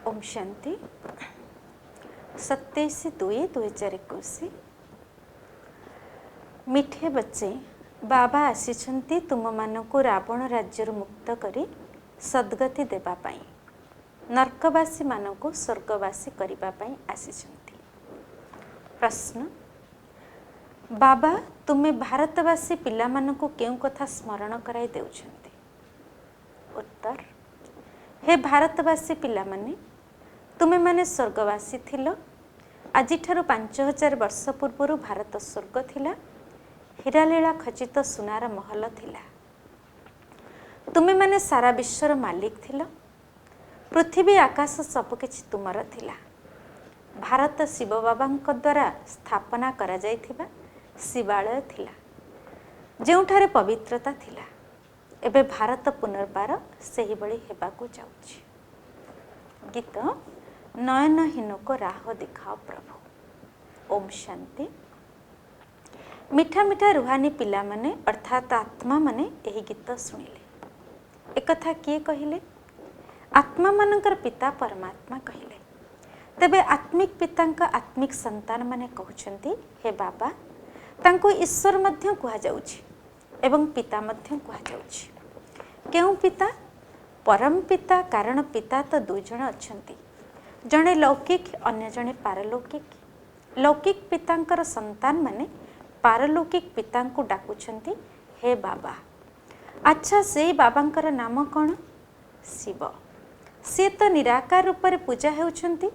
ओम शांति 27/2/2021। मिठे बच्चे, बाबा आसीछंती तुम मानकु रावण राज्यरु मुक्त करी सद्गति देबा पाई, नरकवासी मानकु स्वर्गवासी करिबा पाई आसीछंती। प्रश्न, बाबा तुमे भारतवासी पिला मानकु केउ कथा स्मरण कराई देउछंती? उत्तर, हे भारतवासी पिला माने, तुमे माने स्वर्गवासी थिलो। आज 5000 वर्ष पूर्व भारत स्वर्ग थिला, हीरालीला खचित सुनार महल थिला। तुमे माने सारा विश्वर मालिक थिलो, पृथ्वी आकाश सबकिछि तुमर थिला। भारत शिव बाबांक द्वारा स्थापना करा जाइथिबा शिवालय थिला, जेउठारे पवित्रता थिला। एबे भारत पुनर्बार सही बड़ी हेबाकू जाउछि। गीत नयनहीन को राह दिखाओ प्रभु। ओम शांति। मीठा मीठा रुहानी पिला माने अर्थात आत्मा माने एही गीत सुनिले। एक कथा किए कहिले? आत्मा मानकर पिता परमात्मा कहिले। तेबे आत्मिक पितांका आत्मिक संतान माने कहउछंती, हे बाबा तांको ईश्वर मध्य कुहा जाउछि एवं पिता मध्य कुहा जाउछि। केउ पिता? परम पिता, कारण पिता तो दुई जण अछंती, जणे लौकिक अन्य जणे पारलौकिक। लौकिक पितांकर संतान माने पारलौकिक पितांकु डाकुछंती, हे बाबा। अच्छा, से बाबांकर नाम कौन? शिव। से तो निराकार रूप में पूजा हेउछंती,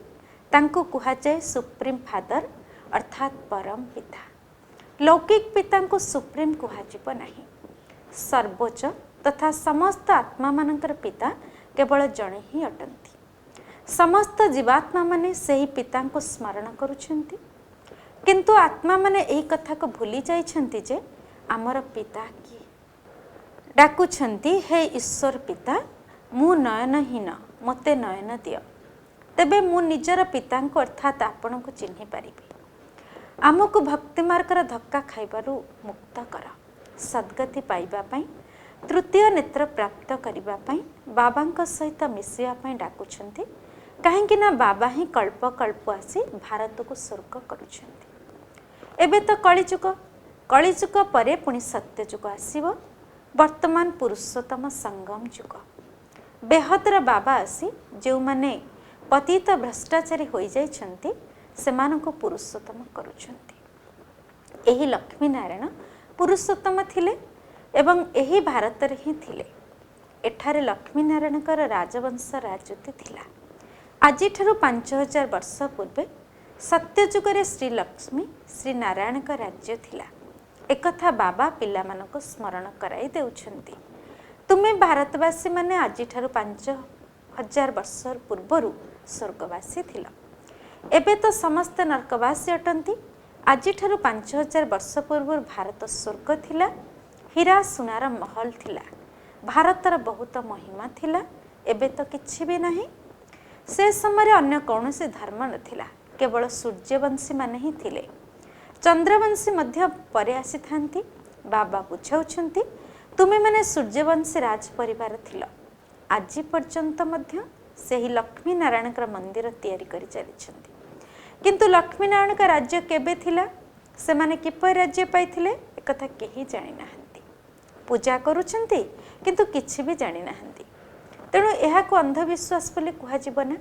तांकु कुहा जाए सुप्रीम फादर अर्थात परम पिता। लौकिक पितांकु सुप्रीम कुहा जिवो नाही। सर्वोच्च तथा समस्त आत्मा मानकर पिता केवल जणे ही अटंती। समस्त जीवात्मा माने सही पिता को स्मरण करुछंती, किंतु आत्मा माने एही कथा को भूली जाइछंती जे आमर पिता किए। डाकुछंती, हे ईश्वर पिता, मु नयनहीन, मते नयन दियो, तेबे मु निजर पिता को अर्थात आपण को चिन्हि पारिबी। आमको भक्ति मार्गर धक्का खाइबारु मुक्त कर। सद्गति पाइबा पाई, तृतीय नेत्र प्राप्त करिबा पाई, बाबांक सहित मिसिया पाई डाकुछंती। काहेकि ना बाबा ही कल्प कल्प आसी भारत को स्वर्ग करुछंती। एबे तो कलिजुग, कलिजुग परे पुणी सत्यजुग आसीबो। वर्तमान पुरुषोत्तम संगम जुग। बेहदर बाबा आसी जो माने पतित भ्रष्टाचारी होई जाइछंती सेमानंको पुरुषोत्तम करुछंती। एही लक्ष्मी नारायण पुरुषोत्तम थिले एवं एही भारत रे ही थिले। एठारे लक्ष्मी नारायणकर राजवंश राजत्व थिला। आज 5000 वर्ष पूर्वे सत्यजुगरे श्री लक्ष्मी श्री नारायण का राज्य थिला। एकथा बाबा पिला मानको स्मरण कराई देउछंती। तुमे भारतवासी माने आज 5000 वर्ष पूर्वरु स्वर्गवासी थिला। एबे तो समस्त नरकवासी अटंती। आज 5000 वर्ष पूर्व भारत स्वर्ग थिला, हीरा सुनार महल थिला। भारतर बहुत महिमा थिला। एबे तो किछि भी नहीं। से समय अन्य कौनसी धर्म नथिला, केवल सूर्यवंशी माने ही थिले। चंद्रवंशी मध्य परे आसी थांती। बाबा बुझाउछंती, तुमे माने सूर्यवंशी राज परिवार थिलो। आज पर्यंत मध्य सेही लक्ष्मी नारायण का मंदिर तैयारी करि चलिछंती। किंतु लक्ष्मी नारायण का राज्य केबे थिला, से माने किपर राज्य पाइथिले, एकथा केही जानि नाहंती। पूजा करुछंती किंतु किछि भी जानि नाहंती। तेणु एहाको अंधविश्वास बोली कुहा जीवन ना।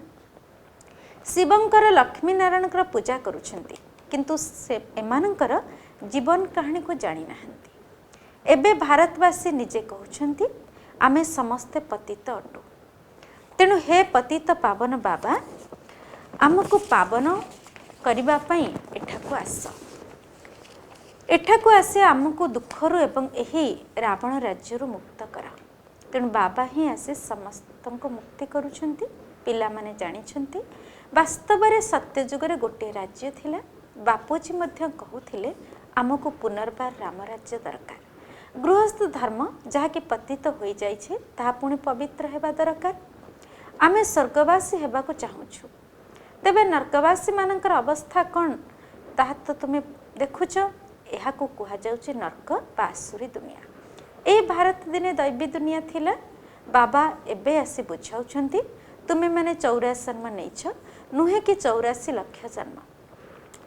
शिवंकर लक्ष्मी नारायण पूजा करुछंती, किंतु से एमानंकर जीवन कहानी को जानि नाहंती। एबे भारतवासी निजे कहउछंती, आमे समस्ते पतित अटु। तेणु हे पतित पावन बाबा, आमको पावन करिबा पई एठाको आस। एठाको आसे आमको दुखरु एवं एही रावण राज्यरु मुक्त कर। तेणु बाबा ही आसे समस्तंको मुक्ति करुछंती। पिला माने जानिछंती वास्तव में सत्यजुगरे गोटे राज्य थिला। बापूजी मध्य कहूथिले आमको पुनर्बार राम राज्य दरकार। गृहस्थ धर्म जहा कि पतित होई जाइछे ताहा पुणी पवित्र हेबा दरकार। आमे स्वर्गवासी हेबाको चाहुछु। तेबे नरकवासी मानकर अवस्था कौन ताहा तो तुमे देखुछ। एहाको कुहा जाउछि नरक बा आसुरी दुनिया। ए भारत दिने दैवी दुनिया थिला। बाबा एबे आसी बुझाउछंती तुमे मैंने 84 जन्म नहीं नुहे कि 84 लक्ष जन्म।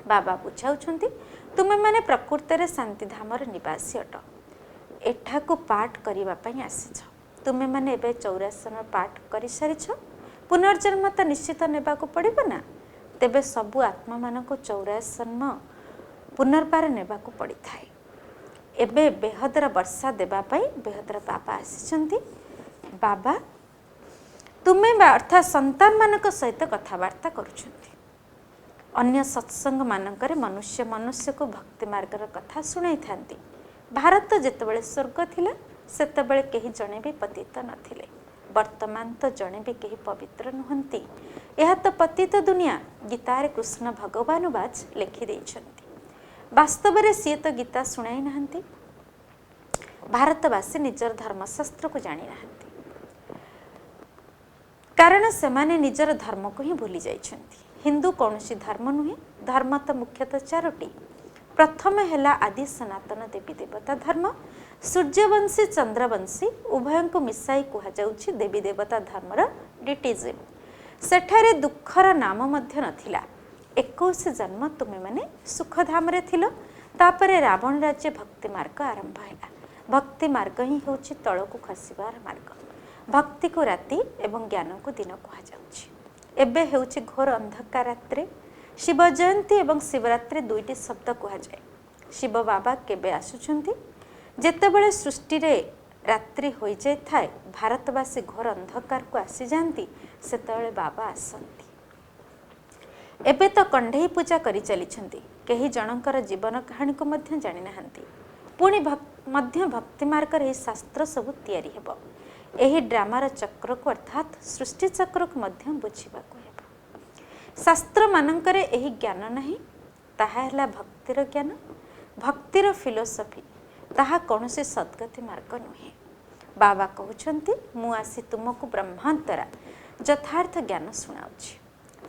बाबा बुझाउछंती तुमे मैंने प्रकृत रे शांतिधामर निवासी अट, एठाकू पाठ करने आसीछ। तुमे मैंने एबे 84 जन्म पाठ कर सारी, पुनर्जन्म तो निश्चित नेबाकू पड़िबो ना। तेबे सबु आत्मा मानक 84 जन्म पुनर्बार नेबाकू पड़ी थाए। एबे बेहदर वर्षा देवाई बेहदर बाबा आसीचंती। बाबा तुमे अर्थात संतान मानक सहित कथबार्ता करुछंती। अन्य सत्संग मानकरे मनुष्य मनुष्य को भक्ति मार्गर कथा सुनाई थांती। भारत जेतेबेले स्वर्ग थिला सेतेबेले केही जणे भी पतित नथिले, वर्तमान तो जणे भी केही पवित्र नुहंती। यह तो पतित दुनिया गीतारे कृष्ण भगवान बाज लिखि देइछंती। वास्तव में सी तो गीता शुणाई नाहंती। भारतवासी निजर धर्मशास्त्र को जानी नाहंती, कारण से माने निजर धर्म को ही भूली जाइछंती। हिंदू कौन सी धर्म नुहे, धर्म तो मुख्यतः चारोटी। प्रथम है आदि सनातन देवी देवता धर्म। सूर्यवंशी चंद्रवंशी उभय को मिसाई कहुच्छी देवी देवता धर्मर डिटिजिम। सेठारे दुखर नाम मध्य नथिला। 21 जन्म तुमे मैंने सुखधाम रे थिलो। तापरे रावण राज्य भक्ति मार्ग आरंभ है। भक्ति मार्ग ही होची तळकू खसिबार मार्ग। भक्ति को राति एवं ज्ञान को दिन कहुच्छी। एबे हेउची घोर अंधकार रात्रि। शिव जयंती एवं शिवरात्रि दुईटी शब्द कहुए। शिव बाबा केबे आसुछंती, जेतेबेले सृष्टि रे रात्रि हो जाए थाए, भारतवासी घोर अंधकार को आसी जाती, सेतेबेले बाबा आसंती। एबे तो कंढेई पूजा करी चलीछंती, केही जनकर जीवन कहानी को मध्य जानि नाहंती। पुणी मध्य भक्ति मार्ग रे शास्त्र सब तैयारी हेबो। एही ड्रामार चक्र को अर्थात सृष्टि चक्र को मध्य बुझिबाको हेबो। शास्त्र मानकरे एही ज्ञान नहीं, ताहा हैला भक्तिर ज्ञान, भक्तिर फिलोसफी। ताहा कौनसी सद्गति मार्ग नुहे। बाबा कहउछंती मु आसी तुमको ब्रह्मांतरा यथार्थ ज्ञान सुनाउछि।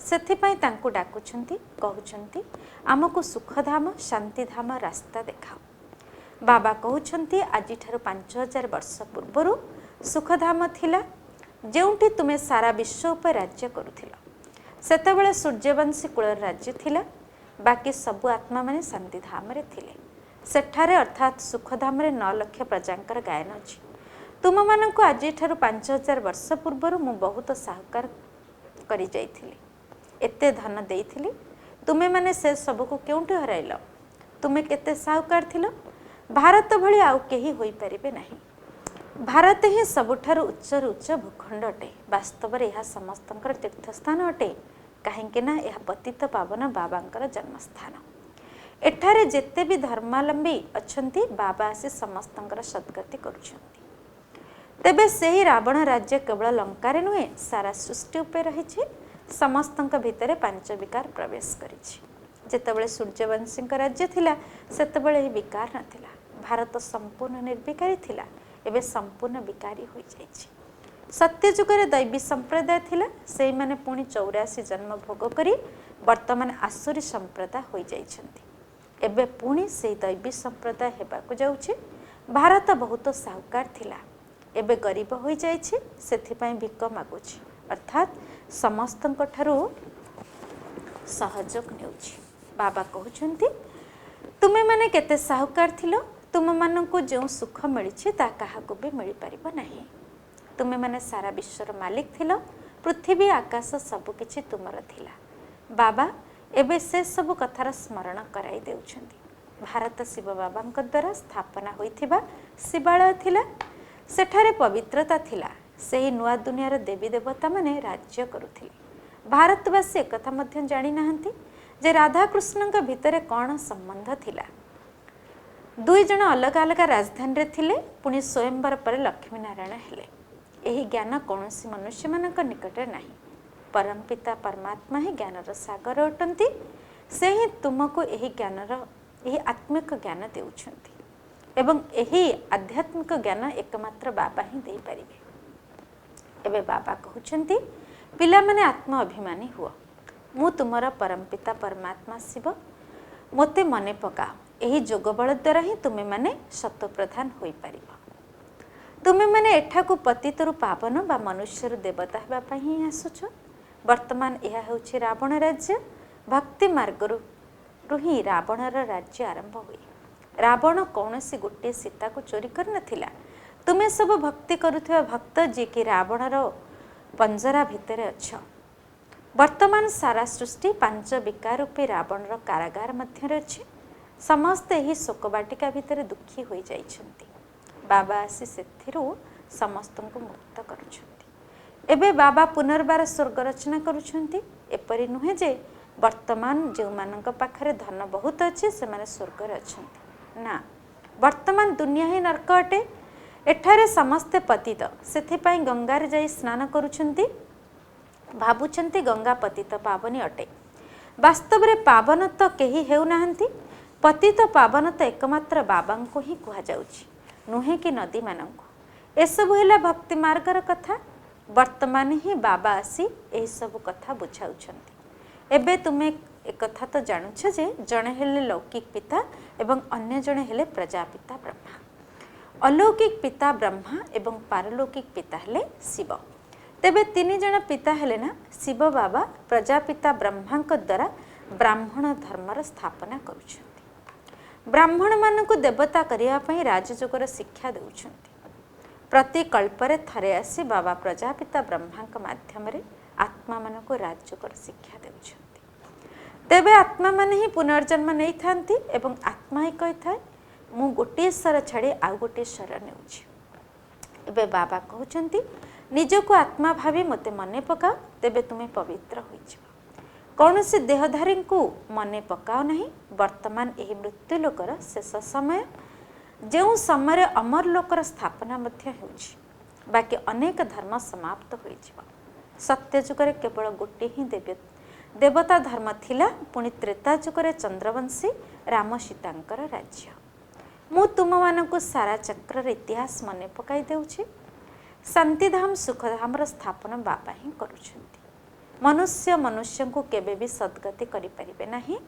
सेथिपाई तांको डाकुछंती, कहउछंती आमको सुखधाम शांतिधाम रास्ता देखाओ। बाबा कहउछंती आज ठारू 5000 वर्ष पूर्वरु सुखधाम थिला, जेउठी तुमे सारा विश्व पर राज्य करुथिला। सेतेबेले सूर्यवंशी कुल राज्य थिला, बाकी सबु आत्मा माने शांतिधाम रे थिले। सेठारे अर्थात सुखधाम रे 9 लाख प्रजांकर गायन अछि। तुम माननको आज ठारू 5000 वर्ष पूर्वरु मु बहुत साहूकार करि जाइथिली, एते धन देइथिली। तुमे माने से सब को केउंटे हराइल? तुमे केते साहूकार थिलो? भारत भली आउ केही होई परिबे नाही। भारत ही सबुठारु उच्चरु उच्च भूखंड अटे। वास्तव में यह समस्तंकर तीर्थस्थान अटे, कहीं ना यह पतित पावन बाबांकर जन्मस्थान। एठारे जेते भी धर्मावलंबी अछंती, बाबा आसी समस्तंकर सद्गति करुछंती। तेबे सेही रावण राज्य केवल लंकारे नुहे, सारा सृष्टि उपर रहिछि। समस्तंक भितरे 5 विकार प्रवेश करिछि। जेतेबेले सूर्यवंशी राज्य थिला, सेतेबेले एही विकार नथिला। भारत संपूर्ण निर्विकारी थिला, एबे संपूर्ण विकारी हो जाइछि। सत्य जुगरे दैवी संप्रदाय थिला, सेही माने पुणी 84 जन्म भोग करी वर्तमान आसुरी संप्रदाय हो जाइछंती। एबे पुणी से दैवी संप्रदाय हेबाकु जाउछि। भारत बहुत साहूकार थिला, एबे गरीब हो जाइछि, सेथिपाई भिक मागुछि, अर्थात समस्तंक ठारू सहयोग नेउछि। बाबा कहउछंती तुमे माने केते साहूकार थिलो, तुम माननको जो सुख मिली ता काहाको भी मिल पारिबो नाही। तुमे माने सारा विश्वर मालिक थिलो, पृथ्वी आकाश सबकिछि तुमर थिला। बाबा एबे से सब कथार स्मरण कराई देउछंती। भारत शिव बाबांक द्वारा स्थापना होइथिबा शिवालय थिला, सेठारे पवित्रता थिला। सेही नुआ दुनियार देवी देवता माने राज्य करुथिले। भारतवासी एकथा मध्य जानि नाहंती जे राधा कृष्णଙ୍କ भितरे कौन संबंध थिला। 2 जण अलग अलग राजधानी रे थिले, पुणी स्वयंवर पर लक्ष्मी नारायण हेले। एही ज्ञान कौनसी मनुष्य मानक निकट नाही। परमपिता परमात्मा ही ज्ञानर सागर अटंती। से ही तुमको एही ज्ञानर एही आत्मिक ज्ञान देउछंती, एवं एही आध्यात्मिक ज्ञान एकमात्र बाबा ही दे पारिबे। एबे बाबा कहउछंती पिला माने आत्म अभिमानी हुआ। मु तुमरा परमपिता परमात्मा शिव, मोते मने पका। यही जोग बल द्वारा ही तुम्हें माने सत्व प्रधान हो पार। तुमे मैंने एठाकू पतितरु पावन बा मनुष्यरु देवता हेबापी ही आसुछ। वर्तमान यह होछि रावण राज्य। भक्ति मार्गरु ही रावणर राज्य आरंभ हुए। रावण कौन सी गोटे सीता को चोरी कर नथिला। तुमे सब भक्ति करुथिबा भक्त जे कि रावणर पंजरा भितर अछ। वर्तमान सारा सृष्टि पांच विकार रूपी रावणर कारागार मध्य अछि। समस्त ही शोकबाटिका भितर दुखी हो जाइछन्ति। बाबा आसी सेथिरु समस्त को मुक्त करुछन्ति। एबे बाबा पुनर्बार स्वर्ग रचना करुछन्ति। एपरि नुहे जे वर्तमान जो मानक पाखरे धन बहुत अच्छे से माने स्वर्ग रे अछन्ति ना, वर्तमान दुनिया ही नरक अटे। एठारे समस्ते पतित, सेथिपाई गंगारे जाई स्नान करुछन्ति। भाबुछन्ति गंगा पतित पावनी अटे। वास्तव रे पावन तो केही हेउ नाहंती। पतित पावन तो एकमात्र बाबा को ही कुहा जाउछि, नुहे कि नदी मानंको। एसबु हेला भक्ति मार्गर कथा। वर्तमान ही बाबा आसी एही सब कथा बुझाउछन्ति। एबे तुमे एक कथा तो जानुछ जे जणे हेले लौकिक पिता एवं अन्य जणे हेले प्रजापिता ब्रह्मा। अलौकिक पिता ब्रह्मा एवं पारलौकिक पिता हेले शिव। तेबे तीन जण पिता हेले ना शिव बाबा प्रजापिता ब्रह्मा द्वारा ब्राह्मण धर्मर स्थापना करुछन्ति। ब्राह्मण मानकु देवता करिया पई राजयोगर शिक्षा देउछन्ति। प्रति कल्परे थरे आसी बाबा प्रजापिता ब्रह्मा माध्यम रे आत्मा मानकु राजयोगर शिक्षा देउछन्ति। तेबे आत्मा माने ही पुनर्जन्म नै थांती एवं आत्मा ही कहि थाए मु गोटे शर छाड़ी आउ गोटे शर नेउछि। एबे बाबा कहउछन्ति निजको आत्मा भावी मते मने पकाओ, तेबे तुमे पवित्र होइछ। कौन से देहधारी को मने पकाओ नहीं। वर्तमान यही मृत्यु लोकर शेष समय, जो समय अमर लोकर स्थापना मध्य होउछि। बाकी अनेक धर्म समाप्त होइछ। सत्य जुगरे केवल गोटे ही देवता धर्म थिला। पुणी त्रेता जुगरे चंद्रवंशी राम सीतांकर राज्य। मु तुम मानकु सारा चक्र इतिहास मने पकाई देउछि। शांतिधाम सुखधाम स्थापना बाबा ही करुछन्ति। मनुष्य को केबे भी सद्गति करि परिबे नाही।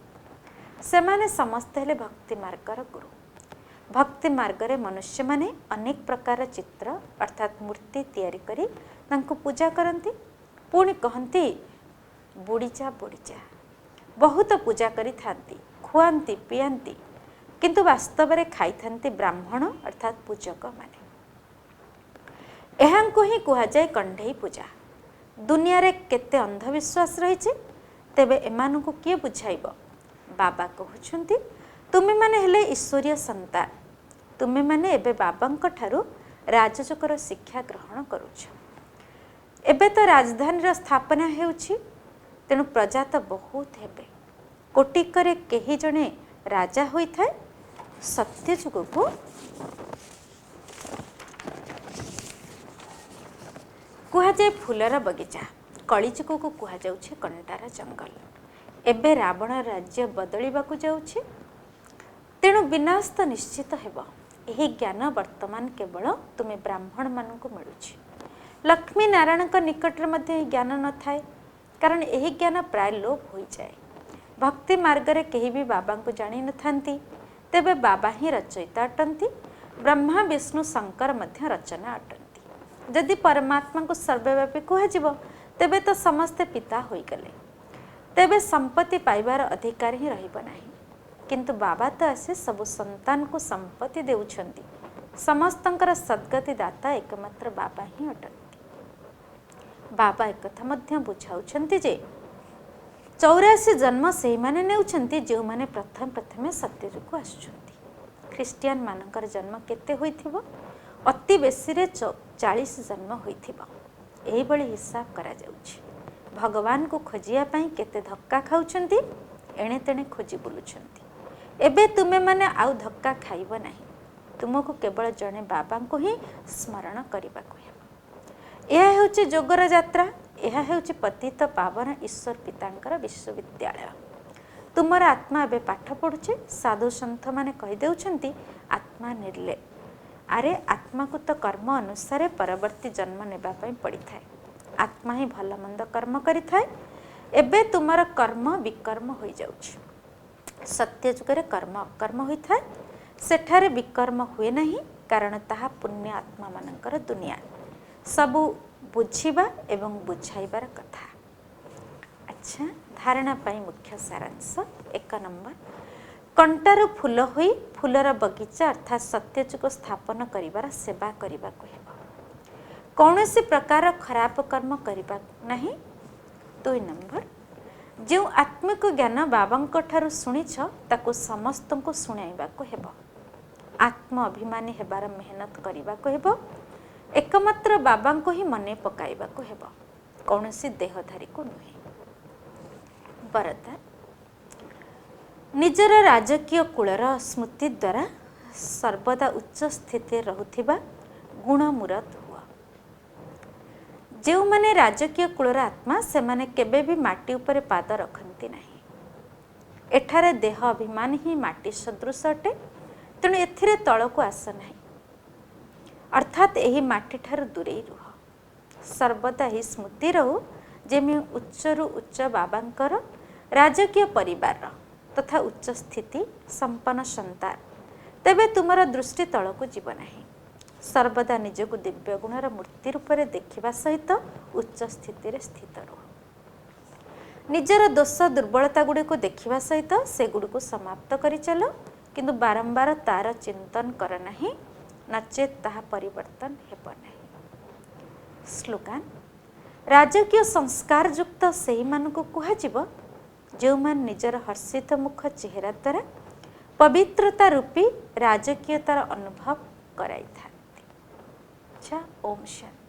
सेमाने समस्त हेले भक्ति मार्गर गुरु। भक्ति मार्गरे मनुष्य माने अनेक प्रकार चित्र अर्थात मूर्ति तैयारी करी तांको पूजा करंती। पुणी कहंती बुड़ीजा बुड़ीजा। बहुत पूजा करी थांती, खुआंती पियांती, किंतु वास्तव रे खाई थांती ब्राह्मण अर्थात पूजक माने। एहांको ही कुहा जाए कंढेई पूजा। दुनिया रे केते अंधविश्वास रही। तेबे एमानकु किए बुझाइब। बाबा कहउछन्ति तुमे माने हेले ईश्वरीय संतान। तुमे माने एबे बाबांक ठारू राजयोगर शिक्षा ग्रहण करुछ। एबे तो राजधानी रो स्थापना हेउछि, तेणु प्रजा तो बहुत हेबे। कोटिकरे केही जणे राजा होई थाए। सत्य जुग को कुहा जाए फूलर बगीचा। कलिजुग को कुहा जाउछि कंटार जंगल। एबे रावण राज्य बदलिबाकु जाउछि, तेणु विनाश तो निश्चित हेब। यही ज्ञान वर्तमान केवल तुमे ब्राह्मण मानकु मिलुछि। लक्ष्मी नारायण निकट में ज्ञान न थाए, कारण यही ज्ञान प्राय लोप हो जाए। भक्ति मार्गरे केही भी बाबा को जानी न थांती। तेबे बाबा ही रचयिता अटंती। ब्रह्मा विष्णु शंकर मध्य रचना अटंती। जदि परमात्मा को सर्वव्यापी कहुव तेबे तो समस्ते पिता होई गले। तेबे संपत्ति पाइबार अधिकार ही रहिब नाही। किंतु बाबा तो आसे सबु संतान को संपत्ति देउछंती। समस्तंकर सद्गति दाता एकमात्र बाबा ही अटंती। बाबा एक कथा मध्य बुझाउछंती जे 84 जन्म से माने नेउछंती जो माने प्रथम सत्य जुग आसुछंती। ख्रिस्टियन मानकर जन्म केते होइथिबो? अति बेसी रे 40 जन्म होइथिबो। एही बळी हिसाब करा जाउछि। भगवान को खोजिया पई केते धक्का खाउछंती, एणे तेणे खोजी बुलुछंती। एबे तुमे माने आउ धक्का खाइब नाही। तुमको केवल जणे बाबा को ही स्मरण करबा को हेबो। एहा हेउछि जोगर यात्रा। एहा हेउछि पतित पावन ईश्वर पितांकर विश्वविद्यालय। तुमर आत्मा एबे पाठ पढुछि। साधु सन्थ माने कहि देउछंती आत्मा निर्लेप। अरे आत्मा को तो कर्म अनुसार परवर्ती जन्म नेबा पई पड़ी थाए। आत्मा ही भल मंद कर्म करि थाए। एबे तुमर कर्म विकर्म होई जाउछि। सत्य जुगरे कर्म अकर्म होई थाए। सेठारे विकर्म हुए नहीं, कारण ताहा पुण्य आत्मा मानकर दुनिया सबू बुझिबा एवं बुझाइबार कथा। अच्छा, धारणा पाई मुख्य सारांश। 1 नंबर, कंटार फूल होई फूलर बगीचा अर्थात सत्यजुग स्थापन करिबार सेवा करने को हेब। कौनसी प्रकार खराब कर्म करबा नहीं। 2 नंबर, जो आत्मिक ज्ञान बाबा ठारू शुणिछ ताकू समस्त को शुणाइबा को हेब। आत्म अभिमानी हेबार मेहनत करने को हेब। एकमात्र बाबा को ही मने पकाइबा को हेब, कौनसी देहधारी को नुहे। वरदान, निजर राजकीय कुलर स्मृति द्वारा सर्वदा उच्च स्थिति रहुथिबा गुणमूरत हुआ। जो माने राजकीय कुलर आत्मा से माने केबे भी माटी उपरे पाद रखती नहीं। एठारे देह अभिमान ही माटी सदृश अटे, तेणु एथिरे तलको आस नहीं, अर्थात यही माटी ठारू दूरे रुह। सर्वदा ही स्मृति रहू जेमि उच्चरु उच्च बाबांकर राजकीय परिवार तथा उच्च स्थिति संपन्न संतान, तेबे तुमर दृष्टि तलको जीव नहीं। सर्वदा निजको दिव्य गुणर मूर्ति रूपरे देखिबा सहित उच्च स्थिति रे स्थित रुह। निजर दोष दुर्बलता गुड़ी को देखिबा सहित से गुड़ी को समाप्त करि चलो, किंतु बारंबार तार चिंतन कर नहीं, नचेत ताहा परिवर्तन हेब नहीं। स्लोगान, राजकीय संस्कार युक्त सेही मानकु कुहाजिब जो मान निजर हर्षित मुख चेहरा द्वारा पवित्रता रूपी राजकीयतार अनुभव कराई था। अच्छा, ओम शांति।